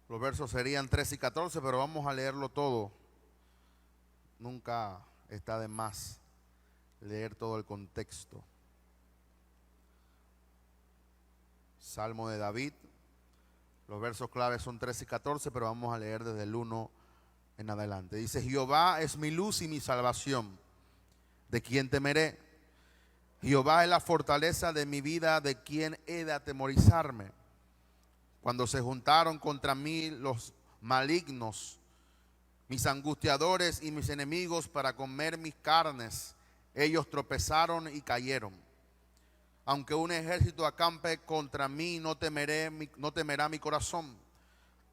Los versos serían 13 y 14, pero vamos a leerlo todo. Nunca está de más leer todo el contexto. Salmo de David. Los versos claves son 13 y 14, pero vamos a leer desde el 1 en adelante. Dice: Jehová es mi luz y mi salvación. ¿De quién temeré? Jehová es la fortaleza de mi vida. ¿De quién he de atemorizarme? Cuando se juntaron contra mí los malignos, mis angustiadores y mis enemigos para comer mis carnes, ellos tropezaron y cayeron. Aunque un ejército acampe contra mí, no temerá mi corazón.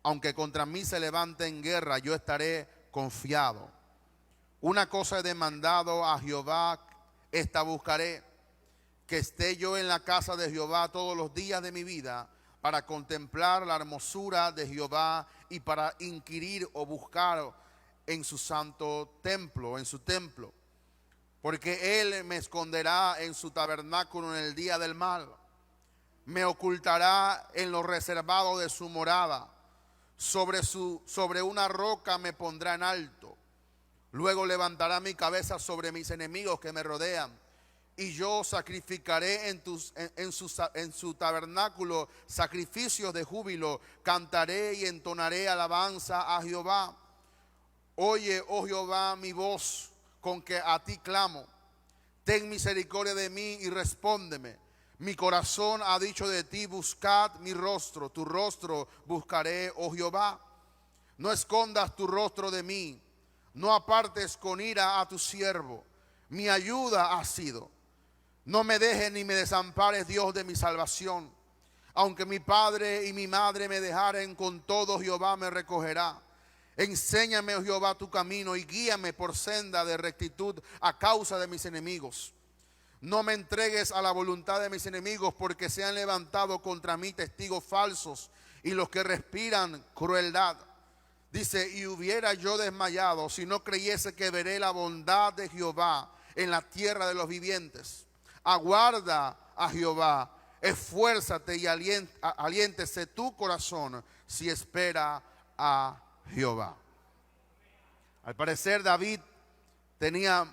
Aunque contra mí se levante en guerra, yo estaré confiado. Una cosa he demandado a Jehová, esta buscaré, que esté yo en la casa de Jehová todos los días de mi vida, para contemplar la hermosura de Jehová y para inquirir o buscar en su santo templo, en su templo. Porque Él me esconderá en su tabernáculo en el día del mal. Me ocultará en lo reservado de su morada. Sobre una roca me pondrá en alto. Luego levantará mi cabeza sobre mis enemigos que me rodean. Y yo sacrificaré en su tabernáculo sacrificios de júbilo. Cantaré y entonaré alabanza a Jehová. Oye, oh Jehová, mi voz con que a ti clamo. Ten misericordia de mí y respóndeme. Mi corazón ha dicho de ti: buscad mi rostro. Tu rostro buscaré, oh Jehová. No escondas tu rostro de mí. No apartes con ira a tu siervo. Mi ayuda has sido. No me dejes ni me desampares, Dios de mi salvación. Aunque mi padre y mi madre me dejaren, con todo Jehová me recogerá. Enséñame, oh Jehová, tu camino y guíame por senda de rectitud a causa de mis enemigos. No me entregues a la voluntad de mis enemigos, porque se han levantado contra mí testigos falsos y los que respiran crueldad. Dice: y hubiera yo desmayado si no creyese que veré la bondad de Jehová en la tierra de los vivientes. Aguarda a Jehová, esfuérzate y aliéntese tu corazón si espera a Jehová. Al parecer David tenía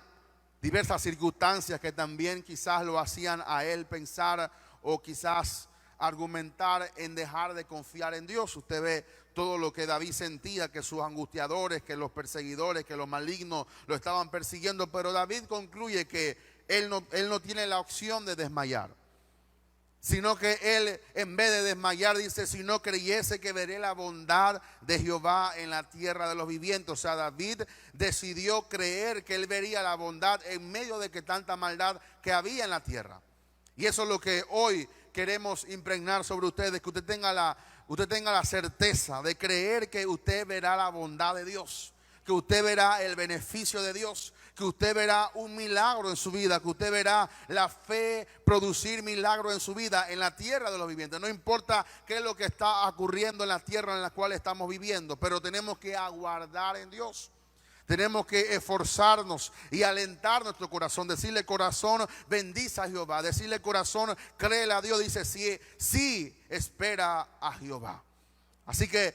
diversas circunstancias que también quizás lo hacían a él pensar o quizás argumentar en dejar de confiar en Dios. Usted ve todo lo que David sentía, que sus angustiadores, que los perseguidores, que los malignos lo estaban persiguiendo, pero David concluye que él no tiene la opción de desmayar, sino que él, en vez de desmayar, dice: si no creyese que veré la bondad de Jehová en la tierra de los vivientes. O sea, David decidió creer que él vería la bondad en medio de que tanta maldad que había en la tierra. Y eso es lo que hoy queremos impregnar sobre ustedes, que usted tenga la certeza de creer que usted verá la bondad de Dios, que usted verá el beneficio de Dios, que usted verá un milagro en su vida, que usted verá la fe producir milagro en su vida en la tierra de los vivientes. No importa qué es lo que está ocurriendo en la tierra en la cual estamos viviendo, pero tenemos que aguardar en Dios. Tenemos que esforzarnos y alentar nuestro corazón, decirle: corazón, bendice a Jehová. Decirle: corazón, créele a Dios. Dice: sí, espera a Jehová. Así que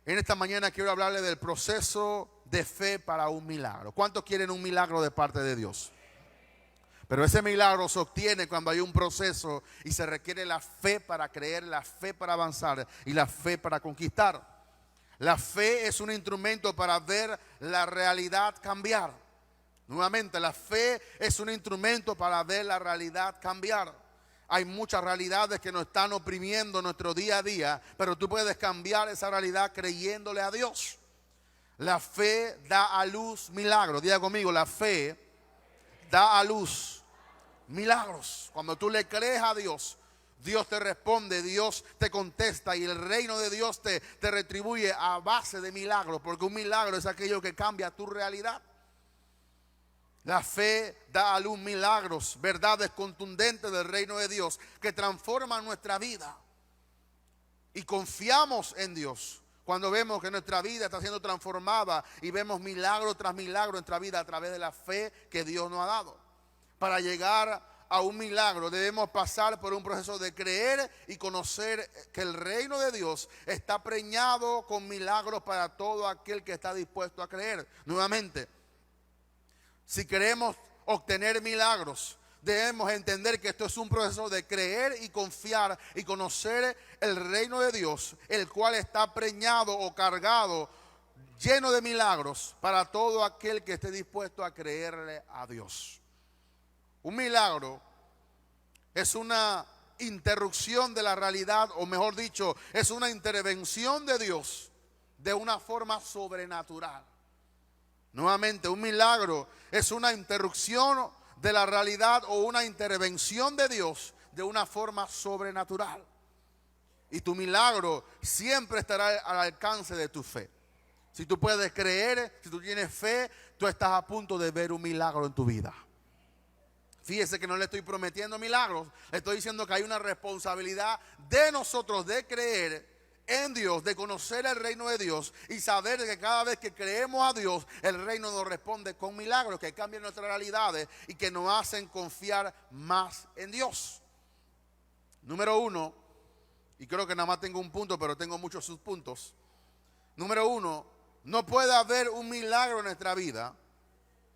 en esta mañana quiero hablarle del proceso de fe para un milagro. ¿Cuántos quieren un milagro de parte de Dios? Pero ese milagro se obtiene cuando hay un proceso y se requiere la fe para creer, la fe para avanzar y la fe para conquistar. La fe es un instrumento para ver la realidad cambiar. Nuevamente, la fe es un instrumento para ver la realidad cambiar. Hay muchas realidades que nos están oprimiendo nuestro día a día, pero tú puedes cambiar esa realidad creyéndole a Dios. La fe da a luz milagros. Diga conmigo: la fe da a luz milagros. Cuando tú le crees a Dios, Dios te responde, Dios te contesta y el reino de Dios te retribuye a base de milagros, porque un milagro es aquello que cambia tu realidad. La fe da a luz milagros, verdades contundentes del reino de Dios que transforman nuestra vida. Y confiamos en Dios cuando vemos que nuestra vida está siendo transformada y vemos milagro tras milagro en nuestra vida a través de la fe que Dios nos ha dado. Para llegar a un milagro, debemos pasar por un proceso de creer y conocer que el reino de Dios está preñado con milagros para todo aquel que está dispuesto a creer. Nuevamente, si queremos obtener milagros, debemos entender que esto es un proceso de creer y confiar y conocer el reino de Dios, el cual está preñado o cargado, lleno de milagros para todo aquel que esté dispuesto a creerle a Dios. Un milagro es una interrupción de la realidad, o mejor dicho, es una intervención de Dios de una forma sobrenatural. Nuevamente, un milagro es una interrupción de la realidad o una intervención de Dios de una forma sobrenatural. Y tu milagro siempre estará al alcance de tu fe. Si tú puedes creer, si tú tienes fe, tú estás a punto de ver un milagro en tu vida. Fíjese que no le estoy prometiendo milagros, le estoy diciendo que hay una responsabilidad de nosotros de creer en Dios, de conocer el reino de Dios y saber que cada vez que creemos a Dios, el reino nos responde con milagros que cambian nuestras realidades y que nos hacen confiar más en Dios. Número uno, y creo que nada más tengo un punto, pero tengo muchos subpuntos. Número uno, no puede haber un milagro en nuestra vida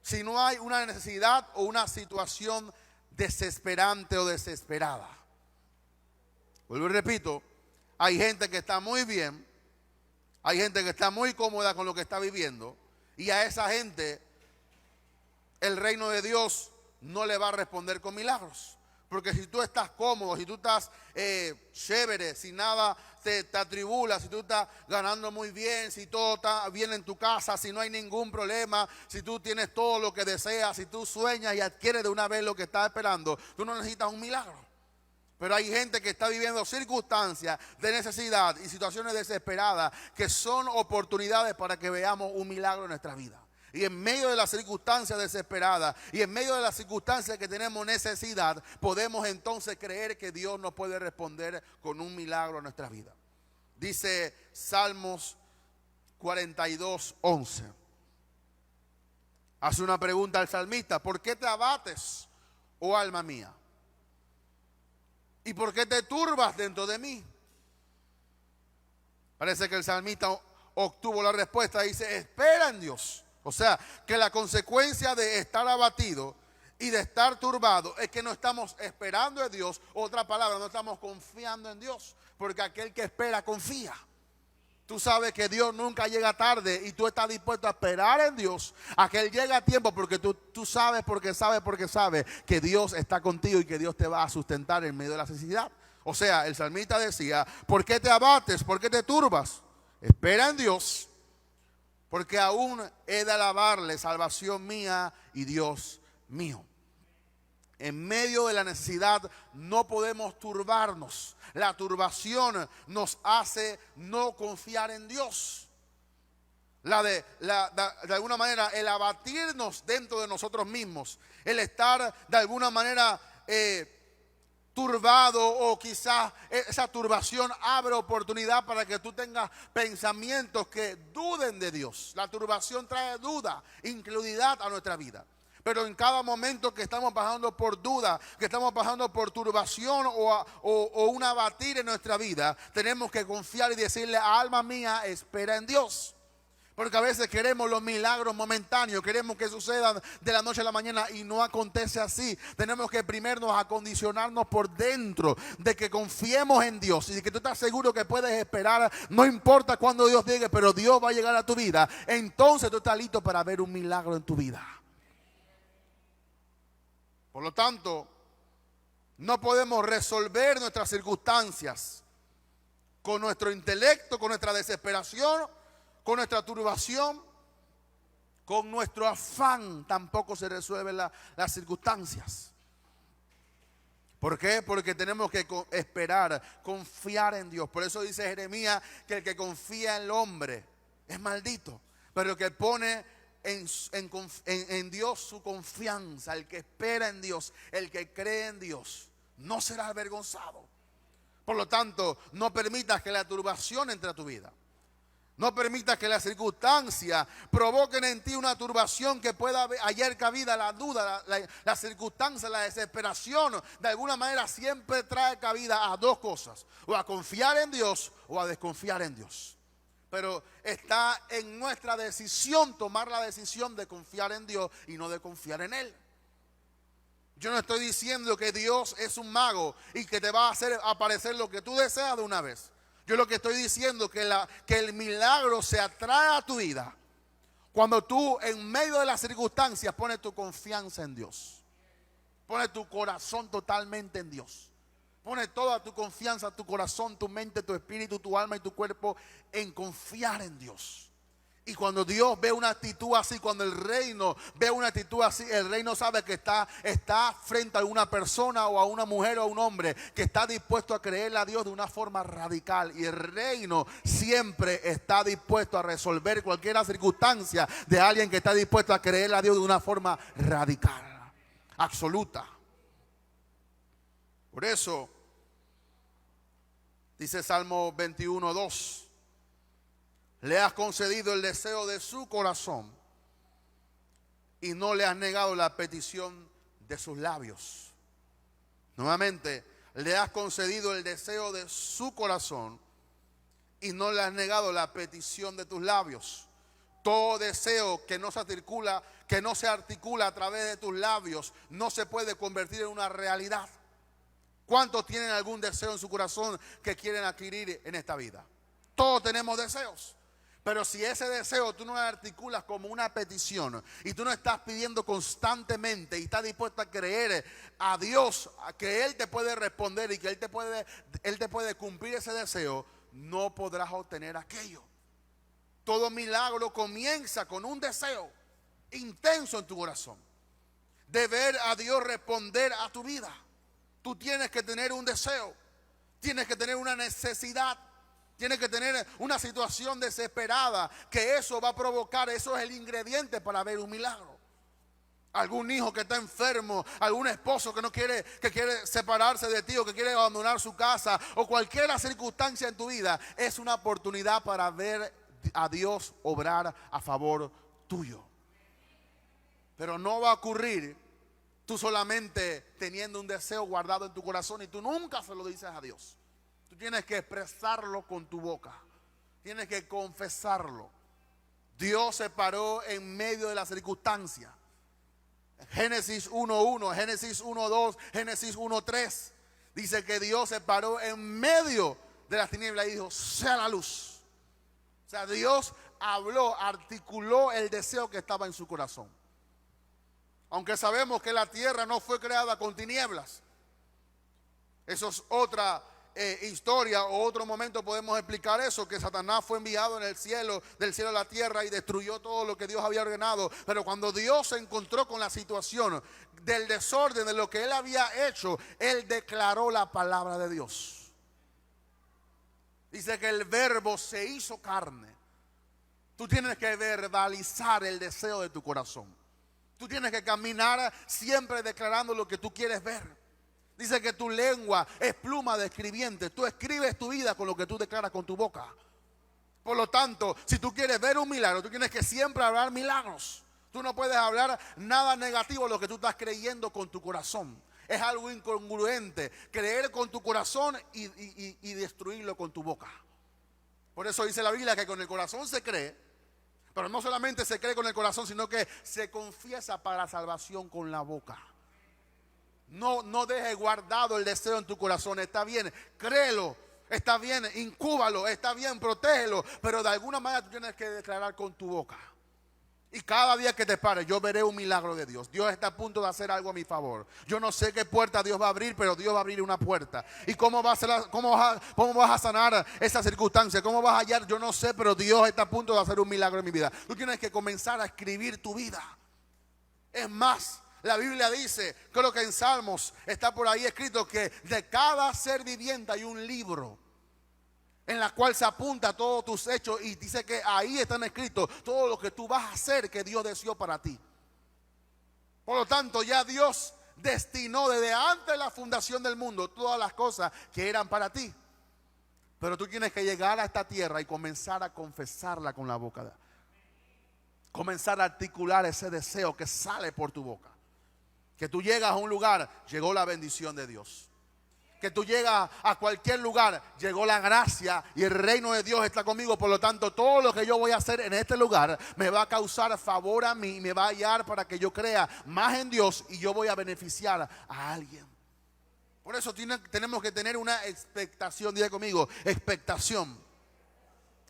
si no hay una necesidad o una situación desesperante o desesperada. Vuelvo y repito, hay gente que está muy bien, hay gente que está muy cómoda con lo que está viviendo, y a esa gente el reino de Dios no le va a responder con milagros. Porque si tú estás cómodo, si tú estás chévere, si nada te atribula, si tú estás ganando muy bien, si todo está bien en tu casa, si no hay ningún problema, si tú tienes todo lo que deseas, si tú sueñas y adquieres de una vez lo que estás esperando, tú no necesitas un milagro. Pero hay gente que está viviendo circunstancias de necesidad y situaciones desesperadas que son oportunidades para que veamos un milagro en nuestra vida. Y en medio de las circunstancias desesperadas y en medio de las circunstancias que tenemos necesidad, podemos entonces creer que Dios nos puede responder con un milagro en nuestra vida. Dice Salmos 42:11. Hace una pregunta al salmista: ¿por qué te abates, oh alma mía? ¿Y por qué te turbas dentro de mí? Parece que el salmista obtuvo la respuesta. Dice: espera en Dios. O sea, que la consecuencia de estar abatido y de estar turbado es que no estamos esperando en Dios. Otra palabra, no estamos confiando en Dios. Porque aquel que espera, confía. Tú sabes que Dios nunca llega tarde y tú estás dispuesto a esperar en Dios a que Él llegue a tiempo, porque tú sabes, porque sabes que Dios está contigo y que Dios te va a sustentar en medio de la necesidad. O sea, el salmista decía: ¿por qué te abates? ¿Por qué te turbas? Espera en Dios, porque aún he de alabarle, salvación mía y Dios mío. En medio de la necesidad no podemos turbarnos. La turbación nos hace no confiar en Dios. De alguna manera, el abatirnos dentro de nosotros mismos, el estar de alguna manera turbado, o quizás esa turbación abre oportunidad para que tú tengas pensamientos que duden de Dios. La turbación trae duda, incredulidad a nuestra vida. Pero en cada momento que estamos pasando por duda, que estamos pasando por turbación o un abatir en nuestra vida, tenemos que confiar y decirle: alma mía, espera en Dios. Porque a veces queremos los milagros momentáneos, queremos que sucedan de la noche a la mañana y no acontece así. Tenemos que primero acondicionarnos por dentro de que confiemos en Dios y de que tú estás seguro que puedes esperar, no importa cuándo Dios llegue, pero Dios va a llegar a tu vida. Entonces tú estás listo para ver un milagro en tu vida. Por lo tanto, no podemos resolver nuestras circunstancias con nuestro intelecto, con nuestra desesperación, con nuestra turbación, con nuestro afán. Tampoco se resuelven las circunstancias. ¿Por qué? Porque tenemos que esperar, confiar en Dios. Por eso dice Jeremías que el que confía en el hombre es maldito, pero el que pone en Dios su confianza, el que espera en Dios, el que cree en Dios, no será avergonzado. Por lo tanto, no permitas que la turbación entre a tu vida. No permitas que las circunstancias provoquen en ti una turbación que pueda hallar cabida la duda, la circunstancia, la desesperación. De alguna manera siempre trae cabida a dos cosas: o a confiar en Dios o a desconfiar en Dios. Pero está en nuestra decisión tomar la decisión de confiar en Dios y no de confiar en Él. Yo no estoy diciendo que Dios es un mago y que te va a hacer aparecer lo que tú deseas de una vez. Yo lo que estoy diciendo es que el milagro se atrae a tu vida cuando tú en medio de las circunstancias pones tu confianza en Dios. Pones tu corazón totalmente en Dios. Pones toda tu confianza, tu corazón, tu mente, tu espíritu, tu alma y tu cuerpo en confiar en Dios. Y cuando Dios ve una actitud así, cuando el reino ve una actitud así, el reino sabe que está frente a una persona o a una mujer o a un hombre que está dispuesto a creerle a Dios de una forma radical. Y el reino siempre está dispuesto a resolver cualquier circunstancia de alguien que está dispuesto a creerle a Dios de una forma radical, absoluta. Por eso dice Salmo 21:2. Le has concedido el deseo de su corazón y no le has negado la petición de sus labios. Nuevamente, le has concedido el deseo de su corazón y no le has negado la petición de tus labios. Todo deseo que no se articula a través de tus labios no se puede convertir en una realidad. ¿Cuántos tienen algún deseo en su corazón que quieren adquirir en esta vida? Todos tenemos deseos. Pero si ese deseo tú no lo articulas como una petición y tú no estás pidiendo constantemente y estás dispuesto a creer a Dios, a que Él te puede responder y que Él te puede cumplir ese deseo, no podrás obtener aquello. Todo milagro comienza con un deseo intenso en tu corazón de ver a Dios responder a tu vida. Tú tienes que tener un deseo, tienes que tener una necesidad. Tienes que tener una situación desesperada, que eso va a provocar, eso es el ingrediente para ver un milagro. Algún hijo que está enfermo, algún esposo que quiere separarse de ti o que quiere abandonar su casa, o cualquier circunstancia en tu vida, es una oportunidad para ver a Dios obrar a favor tuyo. Pero no va a ocurrir tú solamente teniendo un deseo guardado en tu corazón y tú nunca se lo dices a Dios. Tú tienes que expresarlo con tu boca. Tienes que confesarlo. Dios se paró en medio de la circunstancia. Génesis 1:1, Génesis 1:2, Génesis 1:3. Dice que Dios se paró en medio de las tinieblas y dijo: sea la luz. O sea, Dios habló, articuló el deseo que estaba en su corazón. Aunque sabemos que la tierra no fue creada con tinieblas. Eso es otra historia o otro momento podemos explicar eso, que Satanás fue enviado en el cielo, del cielo a la tierra, y destruyó todo lo que Dios había ordenado. Pero cuando Dios se encontró con la situación del desorden de lo que Él había hecho, Él declaró la palabra de Dios. Dice que el verbo se hizo carne. Tú tienes que verbalizar el deseo de tu corazón. Tú tienes que caminar siempre declarando lo que tú quieres ver. Dice que tu lengua es pluma de escribiente. Tú escribes tu vida con lo que tú declaras con tu boca. Por lo tanto, si tú quieres ver un milagro, tú tienes que siempre hablar milagros. Tú no puedes hablar nada negativo de lo que tú estás creyendo con tu corazón. Es algo incongruente creer con tu corazón y destruirlo con tu boca. Por eso dice la Biblia que con el corazón se cree, pero no solamente se cree con el corazón, sino que se confiesa para salvación con la boca. No dejes guardado el deseo en tu corazón. Está bien, créelo, está bien, incúbalo, está bien, protégelo, pero de alguna manera tú tienes que declarar con tu boca. Y cada día que te pares, yo veré un milagro de Dios. Dios está a punto de hacer algo a mi favor. Yo no sé qué puerta Dios va a abrir, pero Dios va a abrir una puerta. ¿Y cómo vas a sanar esa circunstancia? ¿Cómo vas a hallar? Yo no sé, pero Dios está a punto de hacer un milagro en mi vida. Tú tienes que comenzar a escribir tu vida. Es más, la Biblia dice, creo que en Salmos está por ahí escrito, que de cada ser viviente hay un libro en la cual se apunta todos tus hechos, y dice que ahí están escritos todo lo que tú vas a hacer que Dios deseó para ti. Por lo tanto, ya Dios destinó desde antes de la fundación del mundo todas las cosas que eran para ti. Pero tú tienes que llegar a esta tierra y comenzar a confesarla con la boca. Comenzar a articular ese deseo que sale por tu boca. Que tú llegas a un lugar, llegó la bendición de Dios. Que tú llegas a cualquier lugar, llegó la gracia y el reino de Dios está conmigo. Por lo tanto, todo lo que yo voy a hacer en este lugar me va a causar favor a mí, me va a guiar para que yo crea más en Dios y yo voy a beneficiar a alguien. Por eso tenemos que tener una expectación. Diga conmigo, expectación.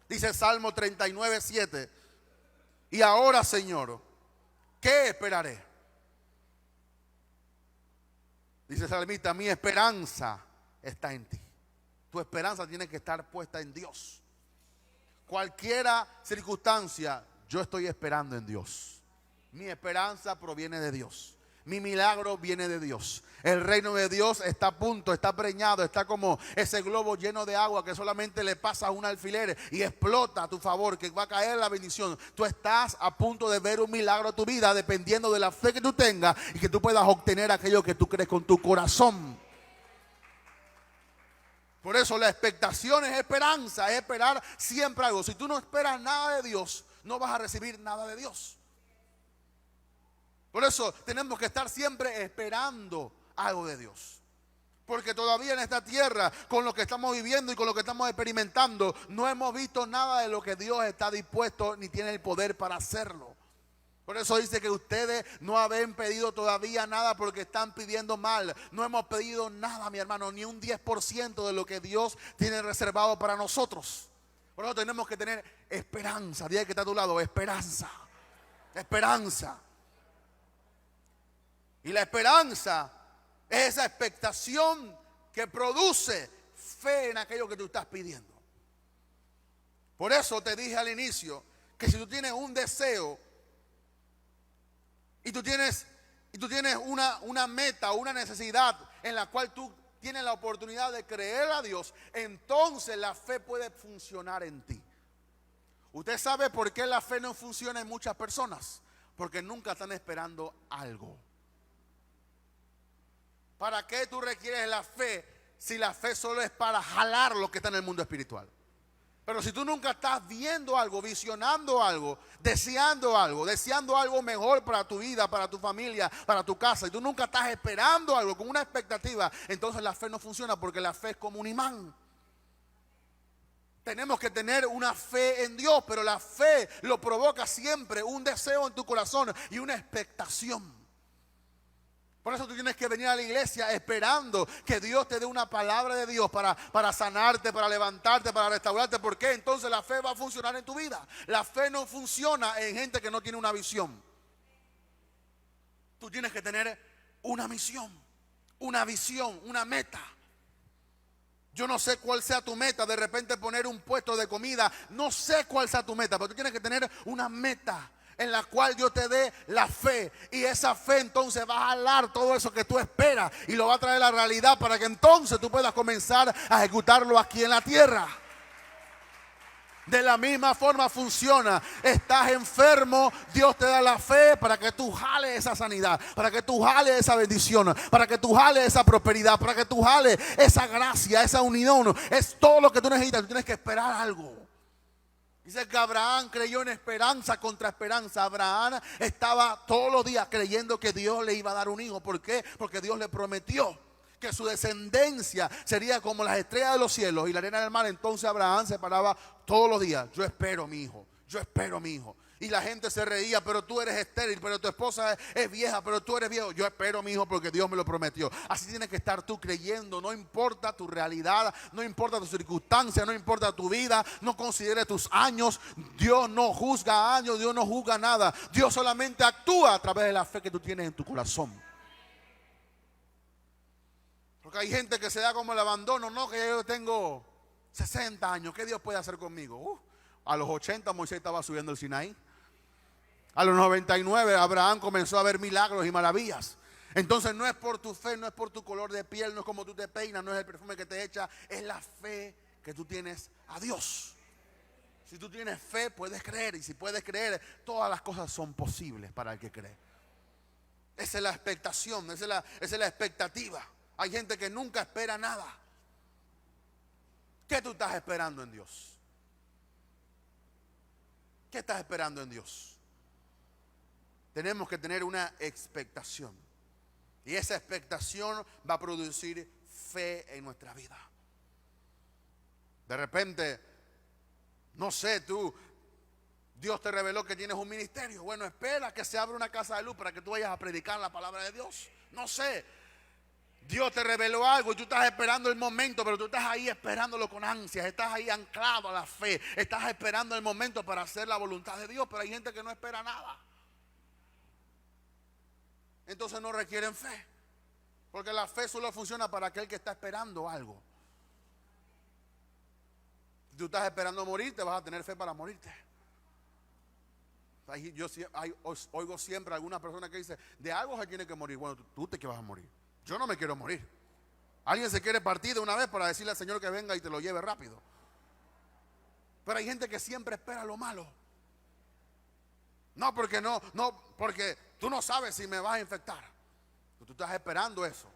Dice Salmo 39:7. Y ahora, Señor, ¿qué esperaré? Dice el salmista, mi esperanza está en ti. Tu esperanza tiene que estar puesta en Dios. Cualquiera circunstancia, yo estoy esperando en Dios. Mi esperanza proviene de Dios. Mi milagro viene de Dios. El reino de Dios está a punto, está preñado, está como ese globo lleno de agua que solamente le pasa un alfiler y explota a tu favor, que va a caer la bendición. Tú estás a punto de ver un milagro en tu vida dependiendo de la fe que tú tengas y que tú puedas obtener aquello que tú crees con tu corazón. Por eso la expectación es esperanza, es esperar siempre algo. Si tú no esperas nada de Dios, no vas a recibir nada de Dios. Por eso tenemos que estar siempre esperando algo de Dios. Porque todavía en esta tierra, con lo que estamos viviendo y con lo que estamos experimentando, no hemos visto nada de lo que Dios está dispuesto ni tiene el poder para hacerlo. Por eso dice que ustedes no habían pedido todavía nada porque están pidiendo mal. No hemos pedido nada, mi hermano, ni un 10% de lo que Dios tiene reservado para nosotros. Por eso tenemos que tener esperanza. Diga que está a tu lado, esperanza. Esperanza. Y la esperanza es esa expectación que produce fe en aquello que tú estás pidiendo. Por eso te dije al inicio que si tú tienes un deseo y tú tienes una meta, una necesidad en la cual tú tienes la oportunidad de creer a Dios, entonces la fe puede funcionar en ti. Usted sabe por qué la fe no funciona en muchas personas, porque nunca están esperando algo. ¿Para qué tú requieres la fe si la fe solo es para jalar lo que está en el mundo espiritual? Pero si tú nunca estás viendo algo, visionando algo, deseando algo mejor para tu vida, para tu familia, para tu casa, y tú nunca estás esperando algo con una expectativa, entonces la fe no funciona, porque la fe es como un imán. Tenemos que tener una fe en Dios, pero la fe lo provoca siempre un deseo en tu corazón y una expectación. Por eso tú tienes que venir a la iglesia esperando que Dios te dé una palabra de Dios para sanarte, para levantarte, para restaurarte. ¿Por qué? Entonces la fe va a funcionar en tu vida. La fe no funciona en gente que no tiene una visión. Tú tienes que tener una misión, una visión, una meta. Yo no sé cuál sea tu meta, de repente poner un puesto de comida. No sé cuál sea tu meta, pero tú tienes que tener una meta en la cual Dios te dé la fe, y esa fe entonces va a jalar todo eso que tú esperas y lo va a traer a la realidad para que entonces tú puedas comenzar a ejecutarlo aquí en la tierra. De la misma forma funciona. Estás enfermo, Dios te da la fe para que tú jales esa sanidad, para que tú jales esa bendición, para que tú jales esa prosperidad, para que tú jales esa gracia, esa unión. Es todo lo que tú necesitas. Tú tienes que esperar algo. Dice que Abraham creyó en esperanza contra esperanza. Abraham estaba todos los días creyendo que Dios le iba a dar un hijo. ¿Por qué? Porque Dios le prometió que su descendencia sería como las estrellas de los cielos y la arena del mar. Entonces Abraham se paraba todos los días: yo espero mi hijo, yo espero mi hijo. Y la gente se reía: pero tú eres estéril, pero tu esposa es vieja, pero tú eres viejo. Yo espero mi hijo porque Dios me lo prometió. Así tienes que estar tú creyendo. No importa tu realidad, no importa tu circunstancia, no importa tu vida, no considere tus años. Dios no juzga años, Dios no juzga nada. Dios solamente actúa a través de la fe que tú tienes en tu corazón. Porque hay gente que se da como el abandono. No, que yo tengo 60 años, ¿qué Dios puede hacer conmigo? A los 80 Moisés estaba subiendo el Sinaí. A los 99 Abraham comenzó a ver milagros y maravillas. Entonces no es por tu fe, no es por tu color de piel, no es como tú te peinas, no es el perfume que te echa, es la fe que tú tienes a Dios. Si tú tienes fe, puedes creer, y si puedes creer, todas las cosas son posibles para el que cree. Esa es la expectación, esa es la expectativa. Hay gente que nunca espera nada. ¿Qué tú estás esperando en Dios? ¿Qué estás esperando en Dios? Tenemos que tener una expectación. Y esa expectación va a producir fe en nuestra vida. De repente, no sé, Dios te reveló que tienes un ministerio. Bueno, espera que se abra una casa de luz para que tú vayas a predicar la palabra de Dios. No sé. Dios te reveló algo y tú estás esperando el momento, pero tú estás ahí esperándolo con ansias, estás ahí anclado a la fe, estás esperando el momento para hacer la voluntad de Dios, pero hay gente que no espera nada. Entonces no requieren fe, porque la fe solo funciona para aquel que está esperando algo. Si tú estás esperando morirte, vas a tener fe para morirte. Yo oigo siempre a algunas personas que dicen, de algo se tiene que morir. Bueno, tú te que vas a morir. Yo no me quiero morir. Alguien se quiere partir de una vez para decirle al Señor que venga y te lo lleve rápido. Pero hay gente que siempre espera lo malo. No, porque tú no sabes si me vas a infectar. Tú estás esperando eso.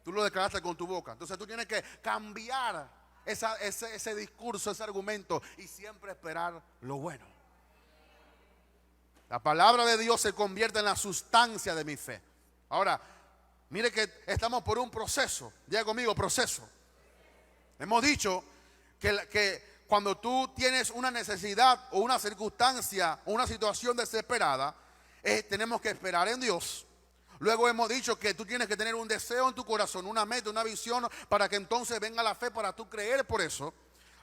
Tú lo declaraste con tu boca. Entonces tú tienes que cambiar ese discurso, ese argumento y siempre esperar lo bueno. La palabra de Dios se convierte en la sustancia de mi fe. Ahora, mire que estamos por un proceso. Diga conmigo, proceso. Hemos dicho que cuando tú tienes una necesidad o una circunstancia o una situación desesperada, tenemos que esperar en Dios. Luego hemos dicho que tú tienes que tener un deseo en tu corazón, una meta, una visión, para que entonces venga la fe para tú creer por eso.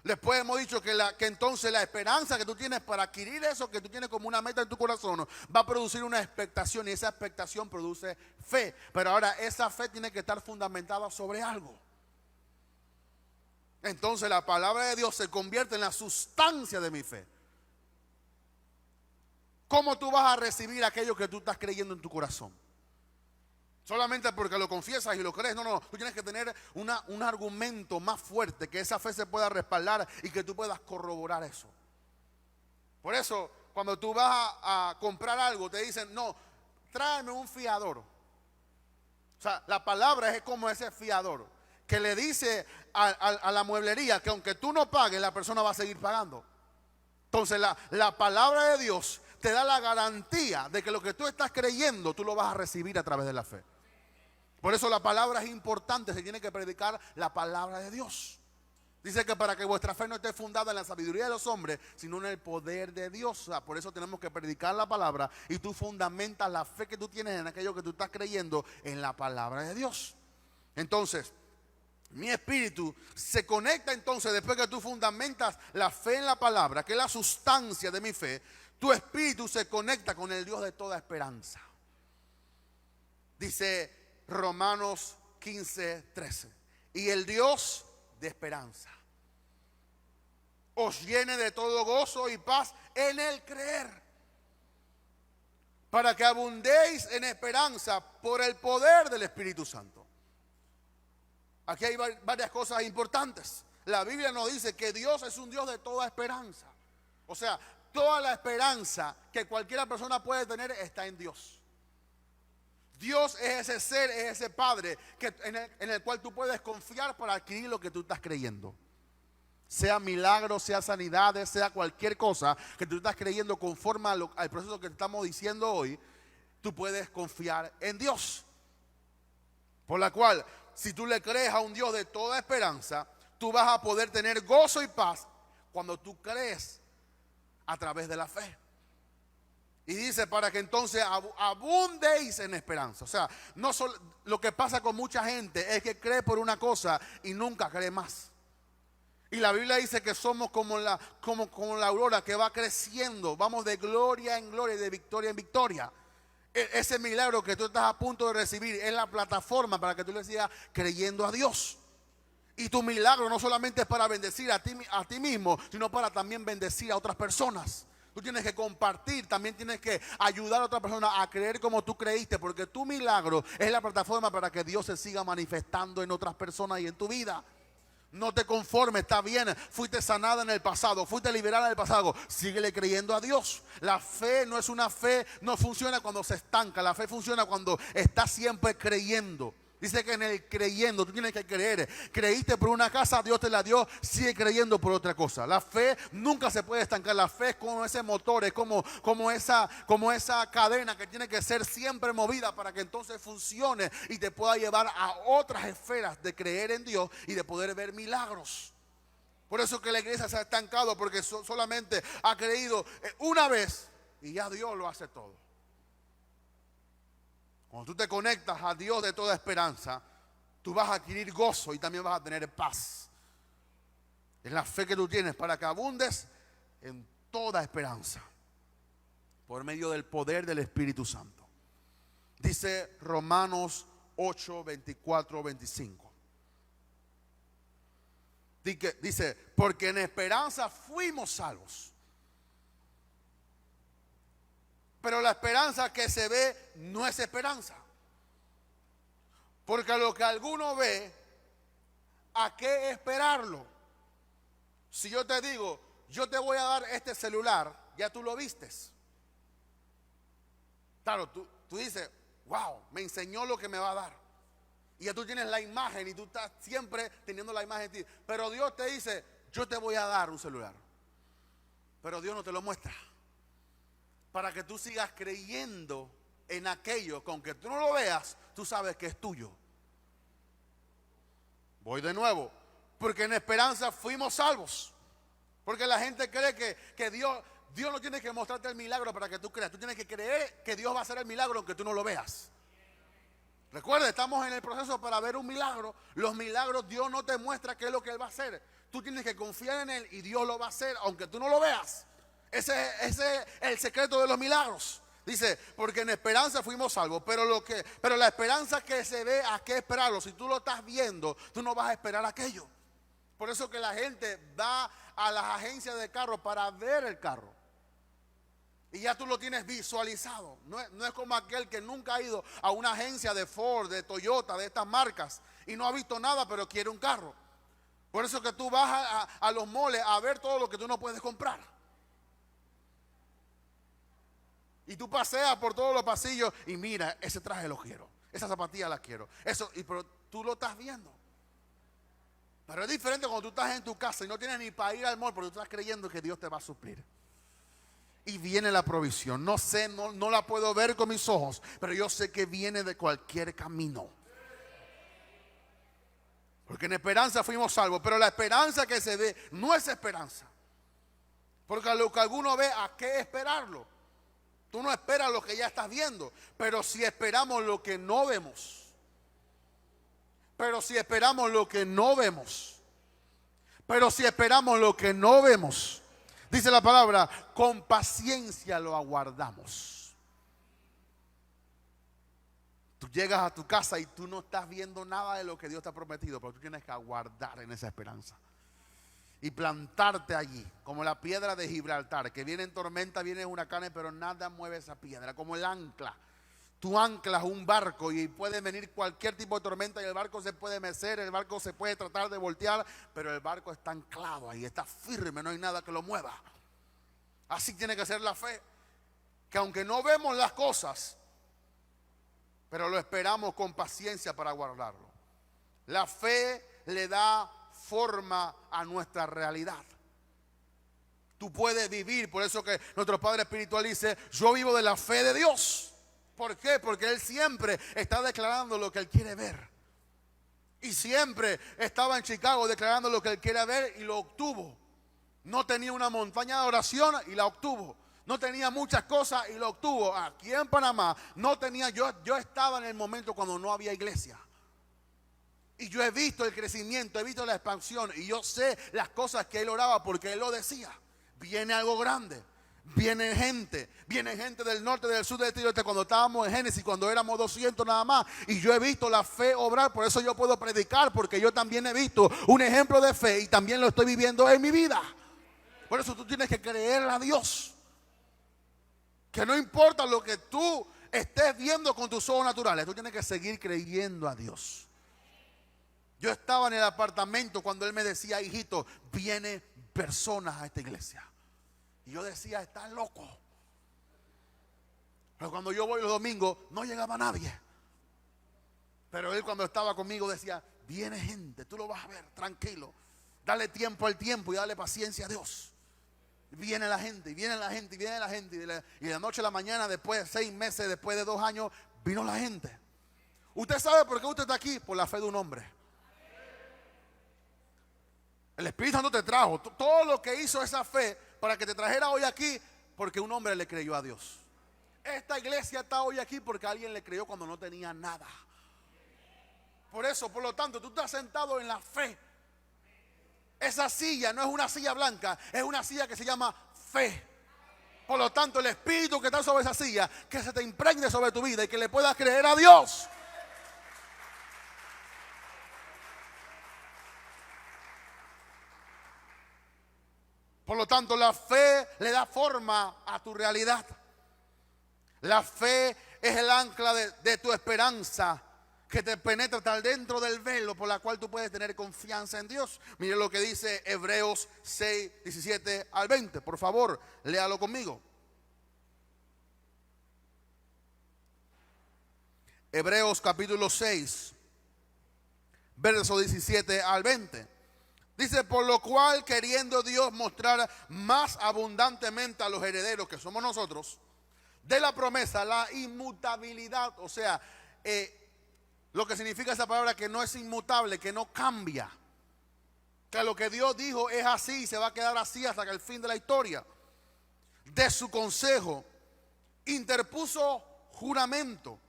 Después hemos dicho que entonces la esperanza que tú tienes para adquirir eso que tú tienes como una meta en tu corazón va a producir una expectación, y esa expectación produce fe. Pero ahora esa fe tiene que estar fundamentada sobre algo. Entonces la palabra de Dios se convierte en la sustancia de mi fe. ¿Cómo tú vas a recibir aquello que tú estás creyendo en tu corazón? Solamente porque lo confiesas y lo crees. No. Tú tienes que tener un argumento más fuerte, que esa fe se pueda respaldar y que tú puedas corroborar eso. Por eso, cuando tú vas a comprar algo, te dicen, no, tráeme un fiador. O sea, la palabra es como ese fiador que le dice a la mueblería que aunque tú no pagues, la persona va a seguir pagando. Entonces, la palabra de Dios te da la garantía de que lo que tú estás creyendo, tú lo vas a recibir a través de la fe. Por eso la palabra es importante, se tiene que predicar la palabra de Dios. Dice que para que vuestra fe no esté fundada en la sabiduría de los hombres, sino en el poder de Dios. O sea, por eso tenemos que predicar la palabra, y tú fundamentas la fe que tú tienes en aquello que tú estás creyendo en la palabra de Dios. Entonces, mi espíritu se conecta entonces, después que tú fundamentas la fe en la palabra, que es la sustancia de mi fe, tu espíritu se conecta con el Dios de toda esperanza. Dice Romanos 15:13. Y el Dios de esperanza os llene de todo gozo y paz en el creer, para que abundéis en esperanza por el poder del Espíritu Santo. Aquí hay varias cosas importantes. La Biblia nos dice que Dios es un Dios de toda esperanza. O sea, toda la esperanza que cualquier persona puede tener está en Dios. Dios es ese ser, es ese Padre en el cual tú puedes confiar para adquirir lo que tú estás creyendo. Sea milagros, sea sanidades, sea cualquier cosa que tú estás creyendo conforme al proceso que te estamos diciendo hoy, tú puedes confiar en Dios. Por la cual, si tú le crees a un Dios de toda esperanza, tú vas a poder tener gozo y paz cuando tú crees a través de la fe. Y dice, para que entonces abundéis en esperanza. O sea, no solo, lo que pasa con mucha gente es que cree por una cosa y nunca cree más. Y la Biblia dice que somos como la aurora que va creciendo. Vamos de gloria en gloria y de victoria en victoria. Ese milagro que tú estás a punto de recibir es la plataforma para que tú le sigas creyendo a Dios. Y tu milagro no solamente es para bendecir a ti mismo, sino para también bendecir a otras personas. Tú tienes que compartir, también tienes que ayudar a otra persona a creer como tú creíste, porque tu milagro es la plataforma para que Dios se siga manifestando en otras personas y en tu vida. No te conformes, está bien, fuiste sanada en el pasado, fuiste liberada en el pasado, síguele creyendo a Dios. La fe no funciona cuando se estanca, la fe funciona cuando está siempre creyendo. Dice que en el creyendo, tú tienes que creer. Creíste por una casa, Dios te la dio, sigue creyendo por otra cosa. La fe nunca se puede estancar. La fe es como ese motor, es como esa cadena que tiene que ser siempre movida para que entonces funcione y te pueda llevar a otras esferas de creer en Dios y de poder ver milagros. Por eso que la iglesia se ha estancado, porque solamente ha creído una vez y ya Dios lo hace todo. Cuando tú te conectas a Dios de toda esperanza, tú vas a adquirir gozo y también vas a tener paz. Es la fe que tú tienes para que abundes en toda esperanza por medio del poder del Espíritu Santo. Dice Romanos 8, 24, 25. Dice, porque en esperanza fuimos salvos. Pero la esperanza que se ve no es esperanza. Porque lo que alguno ve, ¿a qué esperarlo? Si yo te digo, yo te voy a dar este celular, ya tú lo vistes. Claro, tú dices, wow, me enseñó lo que me va a dar. Y ya tú tienes la imagen y tú estás siempre teniendo la imagen de ti. Pero Dios te dice, yo te voy a dar un celular. Pero Dios no te lo muestra. Para que tú sigas creyendo en aquello que aunque tú no lo veas, tú sabes que es tuyo. Voy de nuevo. Porque en esperanza fuimos salvos. Porque la gente cree que Dios no tiene que mostrarte el milagro para que tú creas. Tú tienes que creer que Dios va a hacer el milagro aunque tú no lo veas. Recuerda, estamos en el proceso para ver un milagro. Los milagros Dios no te muestra qué es lo que Él va a hacer. Tú tienes que confiar en Él y Dios lo va a hacer aunque tú no lo veas. Ese es el secreto de los milagros. Dice, porque en esperanza fuimos salvos, pero la esperanza que se ve, ¿a qué esperarlo? Si tú lo estás viendo, tú no vas a esperar aquello. Por eso que la gente va a las agencias de carro para ver el carro. Y ya tú lo tienes visualizado. No es como aquel que nunca ha ido a una agencia de Ford, de Toyota, de estas marcas, y no ha visto nada, pero quiere un carro. Por eso que tú vas a los moles a ver todo lo que tú no puedes comprar. Y tú paseas por todos los pasillos y mira, ese traje lo quiero, esa zapatilla la quiero. Pero tú lo estás viendo. Pero es diferente cuando tú estás en tu casa y no tienes ni para ir al mall, porque tú estás creyendo que Dios te va a suplir. Y viene la provisión. No sé, no la puedo ver con mis ojos, pero yo sé que viene de cualquier camino. Porque en esperanza fuimos salvos, pero la esperanza que se ve no es esperanza. Porque a lo que alguno ve, ¿a qué esperarlo? Tú no esperas lo que ya estás viendo, pero si esperamos lo que no vemos. Pero si esperamos lo que no vemos. Pero si esperamos lo que no vemos. Dice la palabra, con paciencia lo aguardamos. Tú llegas a tu casa y tú no estás viendo nada de lo que Dios te ha prometido, pero tú tienes que aguardar en esa esperanza. Y plantarte allí, como la piedra de Gibraltar, que viene en tormenta, viene en huracanes, pero nada mueve esa piedra, como el ancla. Tú anclas un barco y puede venir cualquier tipo de tormenta y el barco se puede mecer, el barco se puede tratar de voltear, pero el barco está anclado ahí, está firme, no hay nada que lo mueva. Así tiene que ser la fe, que aunque no vemos las cosas, pero lo esperamos con paciencia para guardarlo. La fe le da forma a nuestra realidad. Tú puedes vivir, por eso que nuestro Padre Espiritual dice, yo vivo de la fe de Dios. ¿Por qué? Porque Él siempre está declarando lo que Él quiere ver. Y siempre estaba en Chicago declarando lo que Él quiere ver y lo obtuvo. No tenía una montaña de oración y la obtuvo. No tenía muchas cosas y lo obtuvo. Aquí en Panamá no tenía, yo estaba en el momento cuando no había iglesia. Y yo he visto el crecimiento, he visto la expansión y yo sé las cosas que Él oraba porque Él lo decía. Viene algo grande, viene gente del norte, del sur, del este y del oeste. Cuando estábamos en Génesis, cuando éramos 200 nada más, y yo he visto la fe obrar, por eso yo puedo predicar, porque yo también he visto un ejemplo de fe y también lo estoy viviendo en mi vida. Por eso tú tienes que creerle a Dios. Que no importa lo que tú estés viendo con tus ojos naturales, tú tienes que seguir creyendo a Dios. Yo estaba en el apartamento cuando Él me decía, hijito, vienen personas a esta iglesia. Y yo decía, estás loco. Pero cuando yo voy los domingos, no llegaba nadie. Pero él cuando estaba conmigo decía, viene gente, tú lo vas a ver, tranquilo. Dale tiempo al tiempo y dale paciencia a Dios. Viene la gente, y viene la gente, y viene la gente. Y de la noche a la mañana, después de 6 meses, después de 2 años, vino la gente. ¿Usted sabe por qué usted está aquí? Por la fe de un hombre. El Espíritu Santo te trajo. Todo lo que hizo esa fe para que te trajera hoy aquí, porque un hombre le creyó a Dios. Esta iglesia está hoy aquí porque alguien le creyó cuando no tenía nada. Por eso, por lo tanto, tú estás sentado en la fe. Esa silla no es una silla blanca, es una silla que se llama fe. Por lo tanto, el Espíritu que está sobre esa silla, que se te impregne sobre tu vida y que le puedas creer a Dios. Por lo tanto, la fe le da forma a tu realidad. La fe es el ancla de tu esperanza, que te penetra hasta dentro del velo, por la cual tú puedes tener confianza en Dios. Mire lo que dice Hebreos 6, 17 al 20. Por favor, léalo conmigo. Hebreos capítulo 6, verso 17 al 20. Dice, por lo cual, queriendo Dios mostrar más abundantemente a los herederos, que somos nosotros, de la promesa, la inmutabilidad, o sea, lo que significa esa palabra, que no es inmutable, que no cambia, que lo que Dios dijo es así y se va a quedar así hasta que el fin de la historia. De su consejo interpuso juramento,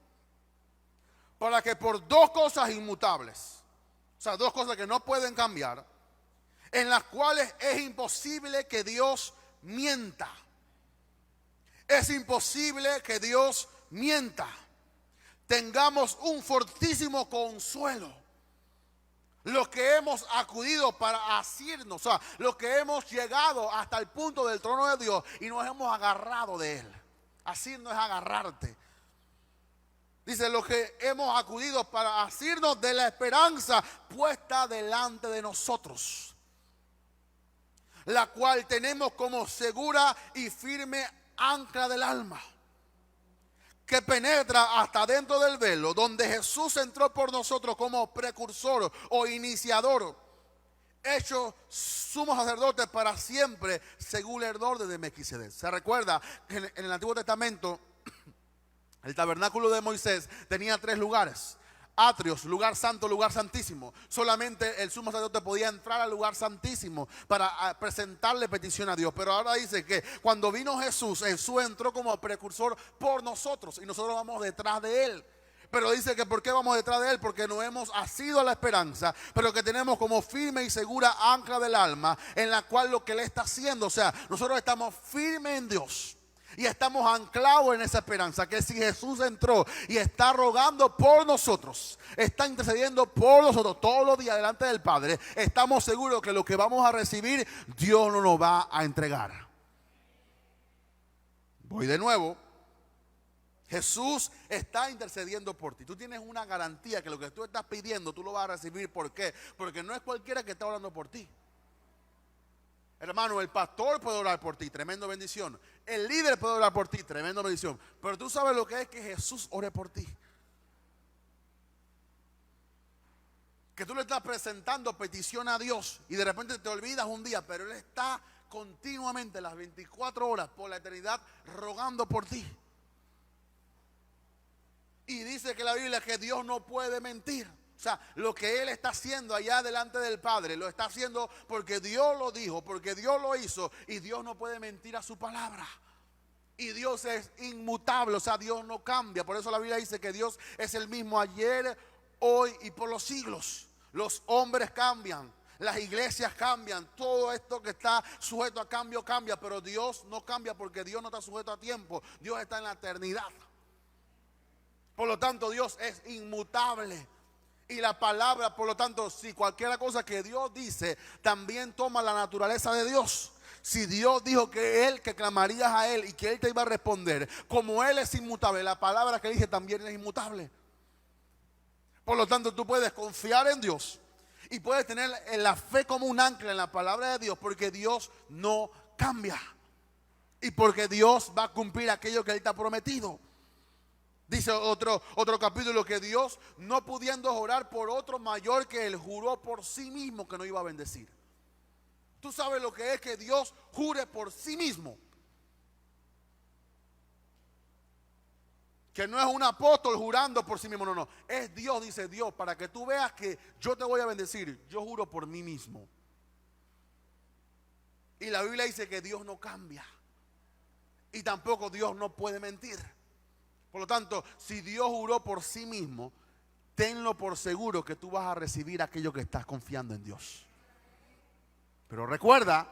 para que por 2 cosas inmutables, o sea, 2 cosas que no pueden cambiar, en las cuales es imposible que Dios mienta. Es imposible que Dios mienta. Tengamos un fortísimo consuelo. Los que hemos acudido para asirnos, o sea, los que hemos llegado hasta el punto del trono de Dios y nos hemos agarrado de Él. Asirnos es agarrarte. Dice, los que hemos acudido para asirnos de la esperanza puesta delante de nosotros, la cual tenemos como segura y firme ancla del alma, que penetra hasta dentro del velo, donde Jesús entró por nosotros como precursor o iniciador, hecho sumo sacerdote para siempre, según el orden de Melquisedec. Se recuerda que en el Antiguo Testamento el tabernáculo de Moisés tenía 3 lugares: atrios, lugar santo, lugar santísimo. Solamente el sumo sacerdote podía entrar al lugar santísimo para presentarle petición a Dios. Pero ahora dice que cuando vino Jesús, Jesús entró como precursor por nosotros y nosotros vamos detrás de Él. Pero dice que ¿por qué vamos detrás de Él? Porque nos hemos asido a la esperanza, pero que tenemos como firme y segura ancla del alma, en la cual lo que Él está haciendo, o sea, nosotros estamos firmes en Dios. Y estamos anclados en esa esperanza, que si Jesús entró y está rogando por nosotros, está intercediendo por nosotros todos los días delante del Padre, estamos seguros que lo que vamos a recibir, Dios no nos va a entregar. Voy de nuevo. Jesús está intercediendo por ti. Tú tienes una garantía que lo que tú estás pidiendo, tú lo vas a recibir. ¿Por qué? Porque no es cualquiera que está orando por ti. Hermano, el pastor puede orar por ti, tremenda bendición. El líder puede orar por ti, tremenda bendición. Pero tú sabes lo que es que Jesús ore por ti. Que tú le estás presentando petición a Dios y de repente te olvidas un día, pero Él está continuamente las 24 horas por la eternidad rogando por ti. Y dice que la Biblia que Dios no puede mentir. O sea, lo que Él está haciendo allá delante del Padre, lo está haciendo porque Dios lo dijo, porque Dios lo hizo. Y Dios no puede mentir a su palabra. Y Dios es inmutable, o sea, Dios no cambia. Por eso la Biblia dice que Dios es el mismo ayer, hoy y por los siglos. Los hombres cambian, las iglesias cambian, todo esto que está sujeto a cambio cambia. Pero Dios no cambia porque Dios no está sujeto a tiempo. Dios está en la eternidad. Por lo tanto, Dios es inmutable. Y la palabra, por lo tanto, si cualquier cosa que Dios dice, también toma la naturaleza de Dios. Si Dios dijo que Él, que clamarías a Él y que Él te iba a responder, como Él es inmutable, la palabra que dice también es inmutable. Por lo tanto, tú puedes confiar en Dios y puedes tener la fe como un ancla en la palabra de Dios, porque Dios no cambia. Y porque Dios va a cumplir aquello que Él te ha prometido. Dice otro capítulo que Dios, no pudiendo orar por otro mayor que él, juró por sí mismo que no iba a bendecir. Tú sabes lo que es que Dios jure por sí mismo. Que no es un apóstol jurando por sí mismo, no. Es Dios, dice Dios, para que tú veas que yo te voy a bendecir. Yo juro por mí mismo. Y la Biblia dice que Dios no cambia. Y tampoco Dios no puede mentir. Por lo tanto, si Dios juró por sí mismo, tenlo por seguro que tú vas a recibir aquello que estás confiando en Dios. Pero recuerda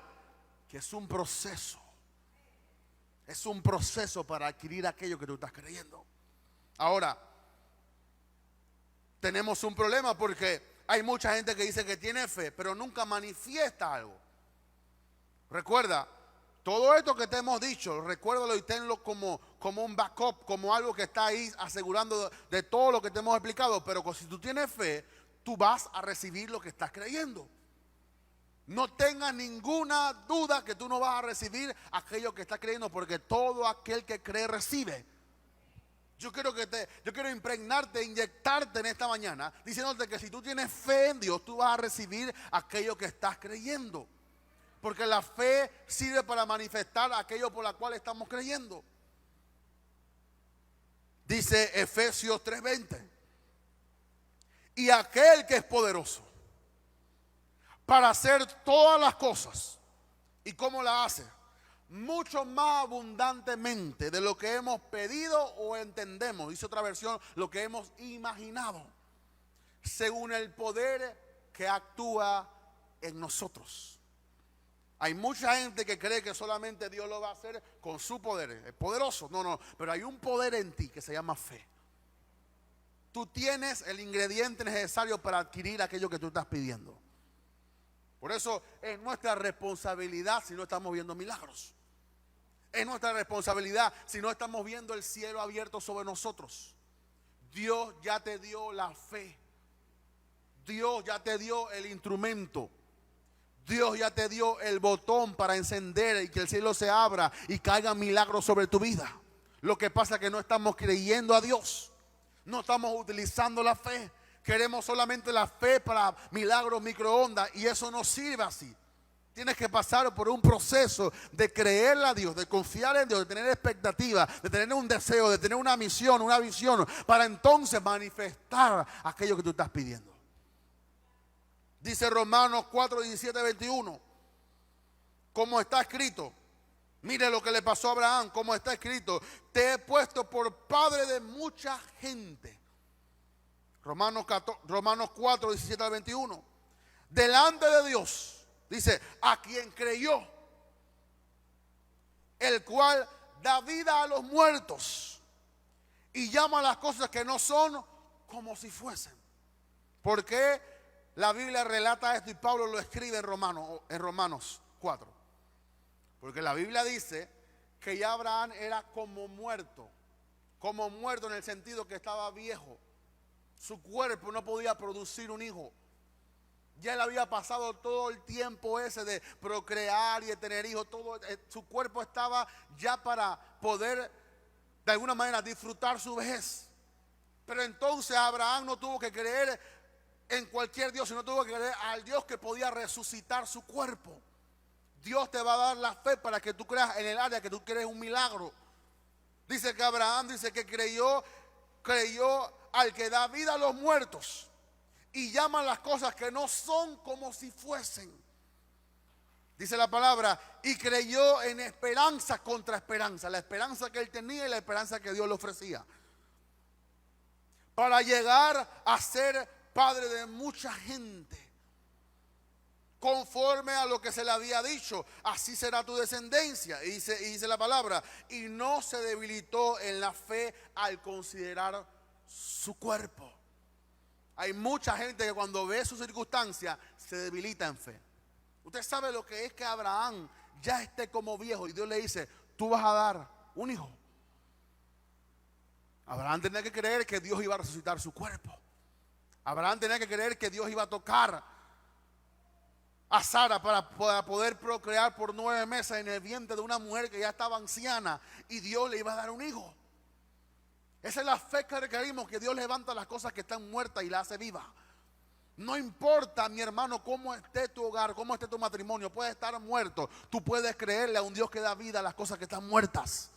que es un proceso. Es un proceso para adquirir aquello que tú estás creyendo. Ahora, tenemos un problema porque hay mucha gente que dice que tiene fe, pero nunca manifiesta algo. Recuerda, todo esto que te hemos dicho, recuérdalo y tenlo como un backup, como algo que está ahí asegurando de todo lo que te hemos explicado. Pero si tú tienes fe, tú vas a recibir lo que estás creyendo. No tengas ninguna duda que tú no vas a recibir aquello que estás creyendo, porque todo aquel que cree recibe. Yo quiero impregnarte, inyectarte en esta mañana, diciéndote que si tú tienes fe en Dios, tú vas a recibir aquello que estás creyendo. Porque la fe sirve para manifestar aquello por la cual estamos creyendo. Dice Efesios 3:20. Y aquel que es poderoso para hacer todas las cosas. ¿Y cómo la hace? Mucho más abundantemente de lo que hemos pedido o entendemos. Dice otra versión, lo que hemos imaginado. Según el poder que actúa en nosotros. Hay mucha gente que cree que solamente Dios lo va a hacer con su poder. Es poderoso. No. Pero hay un poder en ti que se llama fe. Tú tienes el ingrediente necesario para adquirir aquello que tú estás pidiendo. Por eso es nuestra responsabilidad si no estamos viendo milagros. Es nuestra responsabilidad si no estamos viendo el cielo abierto sobre nosotros. Dios ya te dio la fe. Dios ya te dio el instrumento. Dios ya te dio el botón para encender y que el cielo se abra y caigan milagros sobre tu vida. Lo que pasa es que no estamos creyendo a Dios. No estamos utilizando la fe. Queremos solamente la fe para milagros microondas y eso no sirve así. Tienes que pasar por un proceso de creerle a Dios, de confiar en Dios, de tener expectativa, de tener un deseo, de tener una misión, una visión, para entonces manifestar aquello que tú estás pidiendo. Dice Romanos 4, 17, 21, como está escrito. Mire lo que le pasó a Abraham, como está escrito. Te he puesto por padre de mucha gente. Romanos 4, 17 al 21. Delante de Dios, dice, a quien creyó, el cual da vida a los muertos y llama a las cosas que no son como si fuesen. ¿Por qué la Biblia relata esto y Pablo lo escribe en Romanos 4? Porque la Biblia dice que ya Abraham era como muerto en el sentido que estaba viejo. Su cuerpo no podía producir un hijo. Ya él había pasado todo el tiempo ese de procrear y de tener hijos. Su cuerpo estaba ya para poder de alguna manera disfrutar su vejez. Pero entonces Abraham no tuvo que creer en cualquier Dios, sino tuvo que creer al Dios que podía resucitar su cuerpo. Dios te va a dar la fe para que tú creas en el área que tú quieres un milagro. Dice que Abraham dice que creyó al que da vida a los muertos y llama las cosas que no son como si fuesen. Dice la palabra, y creyó en esperanza contra esperanza, la esperanza que él tenía y la esperanza que Dios le ofrecía, para llegar a ser padre de mucha gente. Conforme a lo que se le había dicho, así será tu descendencia. Y dice la palabra, y no se debilitó en la fe al considerar su cuerpo. Hay mucha gente que cuando ve sus circunstancias se debilita en fe. Usted sabe lo que es que Abraham ya esté como viejo y Dios le dice, tú vas a dar un hijo. Abraham tenía que creer que Dios iba a resucitar su cuerpo. Abraham tenía que creer que Dios iba a tocar a Sara para poder procrear por 9 meses en el vientre de una mujer que ya estaba anciana y Dios le iba a dar un hijo. Esa es la fe que requerimos, que Dios levanta las cosas que están muertas y las hace vivas. No importa, mi hermano, cómo esté tu hogar, cómo esté tu matrimonio, puede estar muerto. Tú puedes creerle a un Dios que da vida a las cosas que están muertas.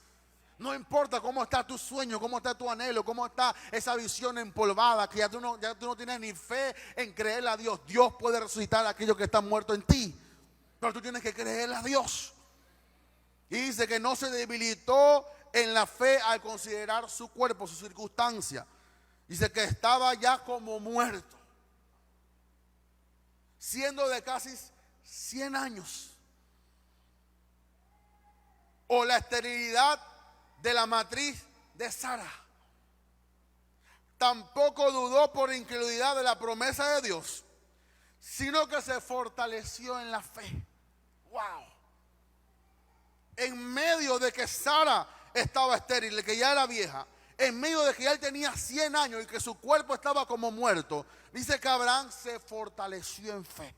No importa cómo está tu sueño, cómo está tu anhelo, cómo está esa visión empolvada, que ya tú no tienes ni fe en creerle a Dios. Dios puede resucitar aquello que está muerto en ti, pero tú tienes que creerle a Dios. Y dice que no se debilitó en la fe al considerar su cuerpo, su circunstancia. Dice que estaba ya como muerto, siendo de casi 100 años. O la esterilidad de la matriz de Sara. Tampoco dudó por incredulidad de la promesa de Dios, sino que se fortaleció en la fe. Wow. En medio de que Sara estaba estéril, de que ya era vieja, en medio de que ya él tenía 100 años y que su cuerpo estaba como muerto, dice que Abraham se fortaleció en fe.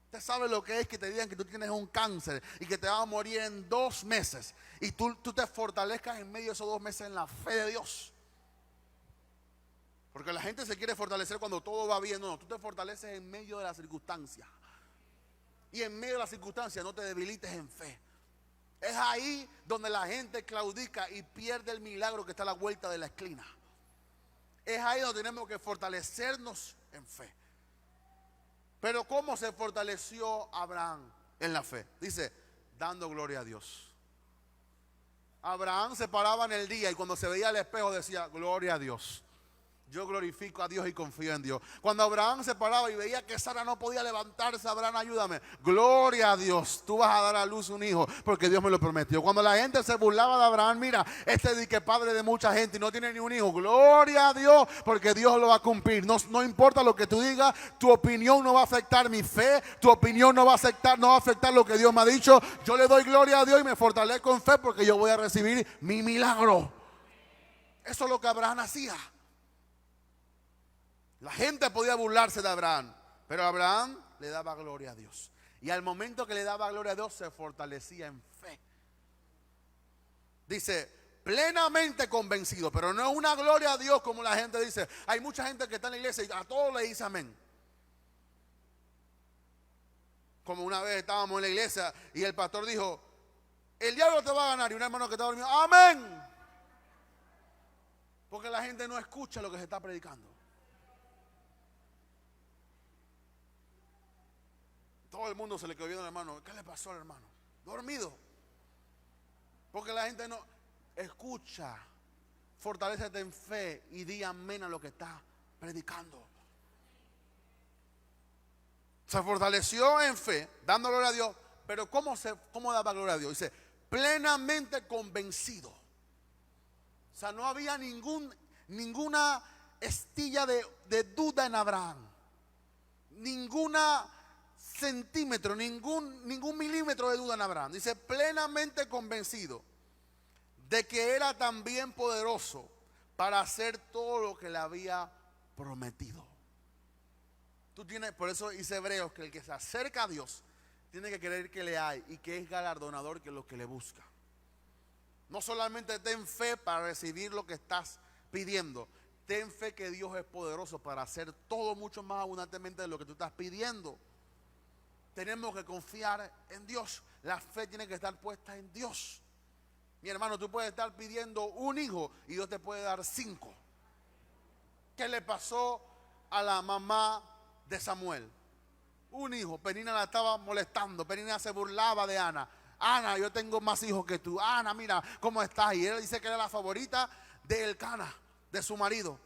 Usted sabe lo que es que te digan que tú tienes un cáncer y que te vas a morir en 2 meses, y tú te fortalezcas en medio de esos 2 meses en la fe de Dios. Porque la gente se quiere fortalecer cuando todo va bien. No, tú te fortaleces en medio de las circunstancias. Y en medio de las circunstancias no te debilites en fe. Es ahí donde la gente claudica y pierde el milagro que está a la vuelta de la esquina. Es ahí donde tenemos que fortalecernos en fe. Pero ¿cómo se fortaleció Abraham en la fe? Dice, dando gloria a Dios. Abraham se paraba en el día y cuando se veía al espejo decía, gloria a Dios. Yo glorifico a Dios y confío en Dios. Cuando Abraham se paraba y veía que Sara no podía levantarse, Abraham, ayúdame. Gloria a Dios, tú vas a dar a luz un hijo porque Dios me lo prometió. Cuando la gente se burlaba de Abraham, mira, este di que padre de mucha gente y no tiene ni un hijo. Gloria a Dios porque Dios lo va a cumplir. No importa lo que tú digas, tu opinión no va a afectar mi fe, tu opinión no va a afectar lo que Dios me ha dicho. Yo le doy gloria a Dios y me fortalezco en fe porque yo voy a recibir mi milagro. Eso es lo que Abraham hacía. La gente podía burlarse de Abraham, pero Abraham le daba gloria a Dios. Y al momento que le daba gloria a Dios, se fortalecía en fe. Dice, plenamente convencido, pero no es una gloria a Dios como la gente dice. Hay mucha gente que está en la iglesia y a todos le dice amén. Como una vez estábamos en la iglesia y el pastor dijo, el diablo te va a ganar. Y un hermano que estaba dormido, amén. Porque la gente no escucha lo que se está predicando. Todo el mundo se le quedó viendo al hermano. ¿Qué le pasó al hermano? Dormido. Porque la gente no escucha. Fortalécete en fe y di amén a lo que está predicando. Se fortaleció en fe, dando gloria a Dios. Pero ¿cómo daba gloria a Dios? Dice, plenamente convencido. O sea, no había ninguna estilla de duda en Abraham. Ninguna centímetro, ningún milímetro de duda en Abraham. Dice, plenamente convencido de que era también poderoso para hacer todo lo que le había prometido. Por eso dice Hebreos que el que se acerca a Dios tiene que creer que le hay y que es galardonador que lo que le busca. No solamente ten fe para recibir lo que estás pidiendo, ten fe que Dios es poderoso para hacer todo mucho más abundantemente de lo que tú estás pidiendo. Tenemos que confiar en Dios. La fe tiene que estar puesta en Dios. Mi hermano, tú puedes estar pidiendo un hijo y Dios te puede dar 5. ¿Qué le pasó a la mamá de Samuel? Un hijo. Penina la estaba molestando. Penina se burlaba de Ana. Ana, yo tengo más hijos que tú. Ana, mira cómo estás. Y él dice que era la favorita de Elcana, de su marido.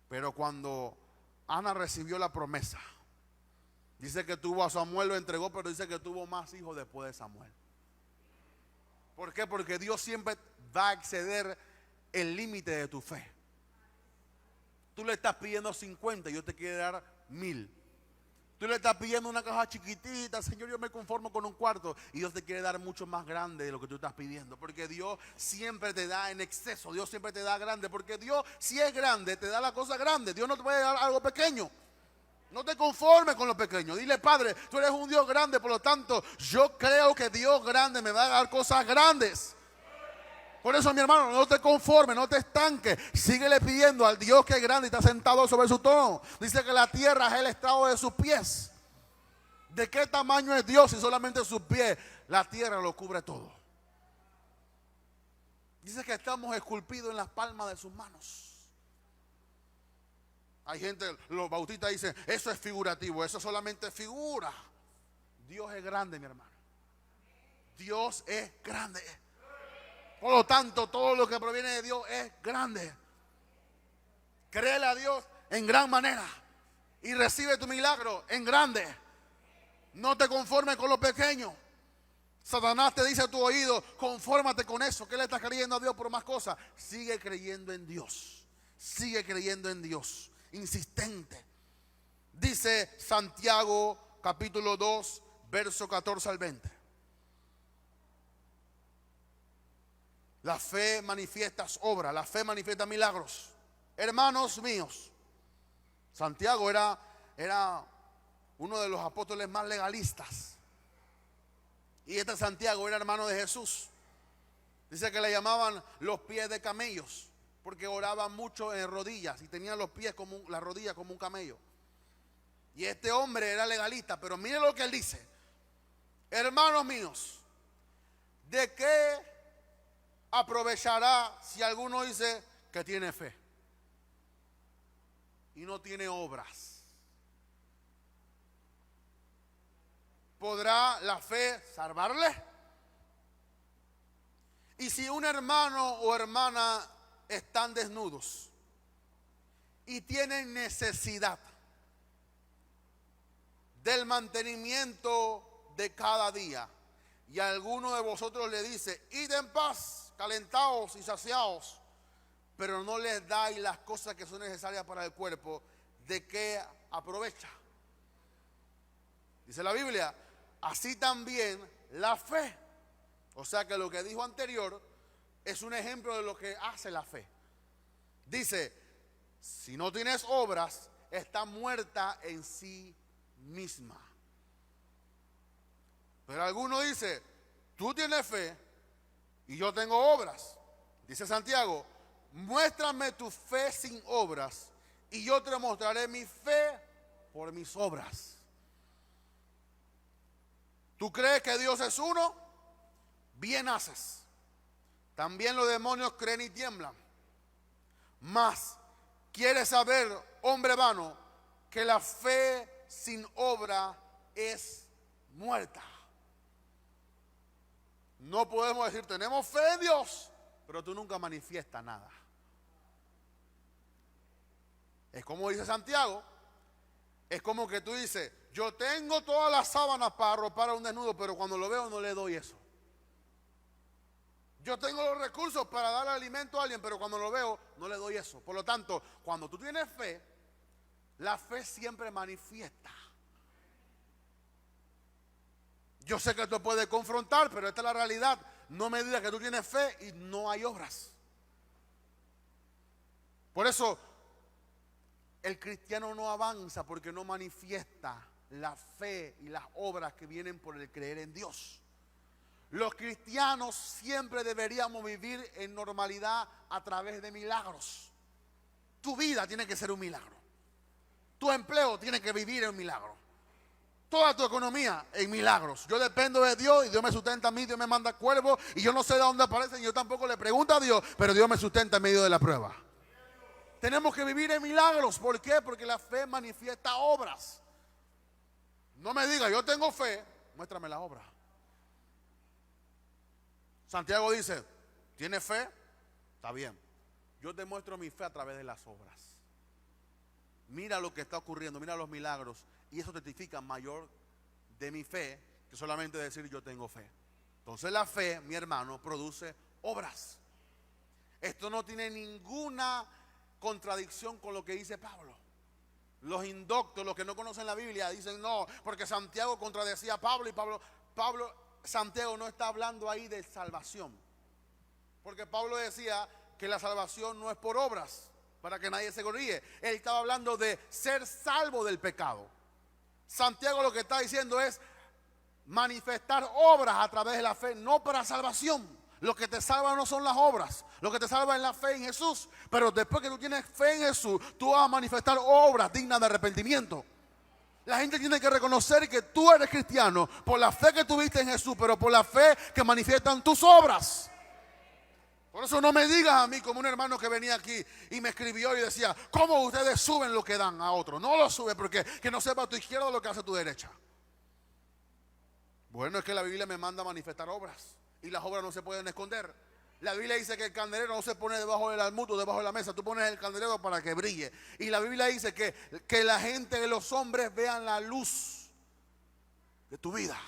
Pero cuando Ana recibió la promesa, dice que tuvo a Samuel, lo entregó, pero dice que tuvo más hijos después de Samuel. ¿Por qué? Porque Dios siempre va a exceder el límite de tu fe. Tú le estás pidiendo 50 y Dios te quiere dar 1000. Tú le estás pidiendo una caja chiquitita, Señor, yo me conformo con un cuarto, y Dios te quiere dar mucho más grande de lo que tú estás pidiendo. Porque Dios siempre te da en exceso, Dios siempre te da grande. Porque Dios, si es grande, te da la cosa grande. Dios no te puede dar algo pequeño. No te conformes con lo pequeño. Dile, Padre, tú eres un Dios grande, por lo tanto, yo creo que Dios grande me va a dar cosas grandes. Por eso, mi hermano, no te conformes, no te estanques. Síguele pidiendo al Dios que es grande y está sentado sobre su trono. Dice que la tierra es el estrado de sus pies. ¿De qué tamaño es Dios si solamente sus pies? La tierra lo cubre todo. Dice que estamos esculpidos en las palmas de sus manos. Hay gente, los bautistas dicen, eso es figurativo, eso solamente figura. Dios es grande, mi hermano. Dios es grande. Por lo tanto, todo lo que proviene de Dios es grande. Créele a Dios en gran manera y recibe tu milagro en grande. No te conformes con lo pequeño. Satanás te dice a tu oído, confórmate con eso. ¿Qué le estás creyendo a Dios por más cosas? Sigue creyendo en Dios. Sigue creyendo en Dios. Insistente. Dice Santiago capítulo 2, verso 14 al 20. La fe manifiesta obras, la fe manifiesta milagros. Hermanos míos, Santiago era uno de los apóstoles más legalistas. Y este Santiago era hermano de Jesús. Dice que le llamaban los pies de camellos, porque oraba mucho en rodillas y tenía los pies como las rodillas como un camello. Y este hombre era legalista, pero mire lo que él dice. Hermanos míos, ¿de qué aprovechará si alguno dice que tiene fe y no tiene obras? ¿Podrá la fe salvarle? Y si un hermano o hermana están desnudos y tienen necesidad del mantenimiento de cada día, y alguno de vosotros le dice, id en paz, calentaos y saciaos, pero no les dais las cosas que son necesarias para el cuerpo, ¿de qué aprovecha? Dice la Biblia, así también la fe. O sea que lo que dijo anterior es un ejemplo de lo que hace la fe. Dice, si no tienes obras, está muerta en sí misma. Pero alguno dice, tú tienes fe y yo tengo obras. Dice Santiago, muéstrame tu fe sin obras y yo te mostraré mi fe por mis obras. ¿Tú crees que Dios es uno? Bien haces. También los demonios creen y tiemblan. Mas, ¿quieres saber, hombre vano, que la fe sin obra es muerta? No podemos decir, tenemos fe en Dios, pero tú nunca manifiestas nada. Es como dice Santiago, es como que tú dices, yo tengo todas las sábanas para arropar a un desnudo, pero cuando lo veo no le doy eso. Yo tengo los recursos para dar alimento a alguien, pero cuando lo veo no le doy eso. Por lo tanto, cuando tú tienes fe, la fe siempre manifiesta. Yo sé que esto puede confrontar, pero esta es la realidad. No me digas que tú tienes fe y no hay obras. Por eso, el cristiano no avanza porque no manifiesta la fe y las obras que vienen por el creer en Dios. Los cristianos siempre deberíamos vivir en normalidad a través de milagros. Tu vida tiene que ser un milagro. Tu empleo tiene que vivir en un milagro. Toda tu economía en milagros. Yo dependo de Dios y Dios me sustenta a mí, Dios me manda cuervos y yo no sé de dónde aparecen y yo tampoco le pregunto a Dios, pero Dios me sustenta en medio de la prueba. Tenemos que vivir en milagros. ¿Por qué? Porque la fe manifiesta obras. No me diga, yo tengo fe, muéstrame la obra. Santiago dice, ¿tienes fe? Está bien. Yo te muestro mi fe a través de las obras. Mira lo que está ocurriendo, mira los milagros. Y eso testifica mayor de mi fe que solamente decir yo tengo fe. Entonces la fe, mi hermano, produce obras. Esto no tiene ninguna contradicción con lo que dice Pablo. Los indoctos, los que no conocen la Biblia, dicen no, porque Santiago contradecía a Pablo y Santiago no está hablando ahí de salvación. Porque Pablo decía que la salvación no es por obras, para que nadie se gloríe. Él estaba hablando de ser salvo del pecado. Santiago lo que está diciendo es manifestar obras a través de la fe, no para salvación. Lo que te salva no son las obras, lo que te salva es la fe en Jesús. Pero después que tú tienes fe en Jesús, tú vas a manifestar obras dignas de arrepentimiento. La gente tiene que reconocer que tú eres cristiano por la fe que tuviste en Jesús, pero por la fe que manifiestan tus obras. Por eso no me digas a mí, como un hermano que venía aquí y me escribió y decía: ¿cómo ustedes suben lo que dan a otros? No lo sube porque que no sepa tu izquierda lo que hace tu derecha. Bueno, es que la Biblia me manda a manifestar obras y las obras no se pueden esconder. La Biblia dice que el candelero no se pone debajo del almud o debajo de la mesa. Tú pones el candelero para que brille. Y la Biblia dice que la gente, que los hombres vean la luz de tu vida.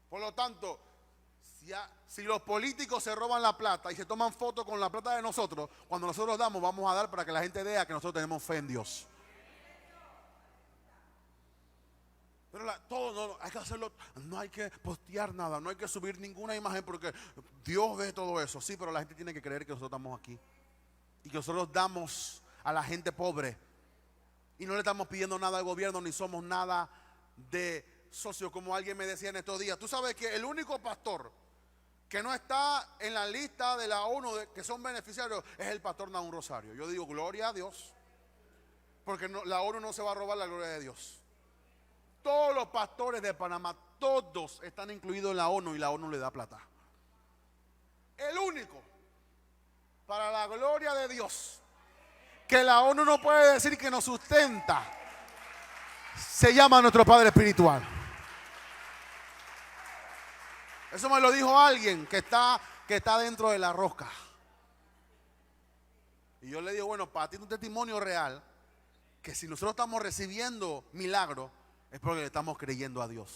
Por lo tanto, si los políticos se roban la plata y se toman fotos con la plata de nosotros, cuando nosotros damos, vamos a dar para que la gente vea que nosotros tenemos fe en Dios. Pero todo no, hay que hacerlo, no hay que postear nada, no hay que subir ninguna imagen porque Dios ve todo eso. Sí, pero la gente tiene que creer que nosotros estamos aquí y que nosotros damos a la gente pobre y no le estamos pidiendo nada al gobierno ni somos nada de socio, como alguien me decía en estos días. Tú sabes que el único pastor que no está en la lista de la ONU que son beneficiarios es el pastor Nahum Rosario. Yo digo gloria a Dios, porque la ONU no se va a robar la gloria de Dios. Todos los pastores de Panamá, todos están incluidos en la ONU y la ONU le da plata. El único, para la gloria de Dios, que la ONU no puede decir que nos sustenta, se llama nuestro Padre Espiritual. Eso me lo dijo alguien que está dentro de la rosca. Y yo le digo, bueno, para ti es un testimonio real, que si nosotros estamos recibiendo milagros, es porque le estamos creyendo a Dios.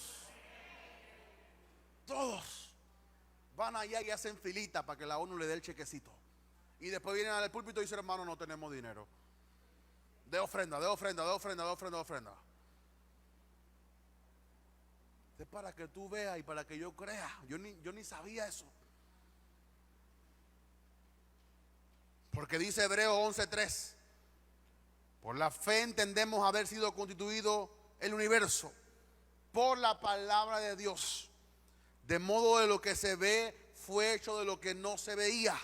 Todos van allá y hacen filita para que la ONU le dé el chequecito. Y después vienen al púlpito y dicen: hermano, no tenemos dinero. De ofrenda, de ofrenda, de ofrenda, de ofrenda, de ofrenda. Es para que tú veas y para que yo crea. Yo ni sabía eso. Porque dice Hebreos 11:3: por la fe entendemos haber sido constituido el universo por la palabra de Dios, de modo de lo que se ve fue hecho de lo que no se veía.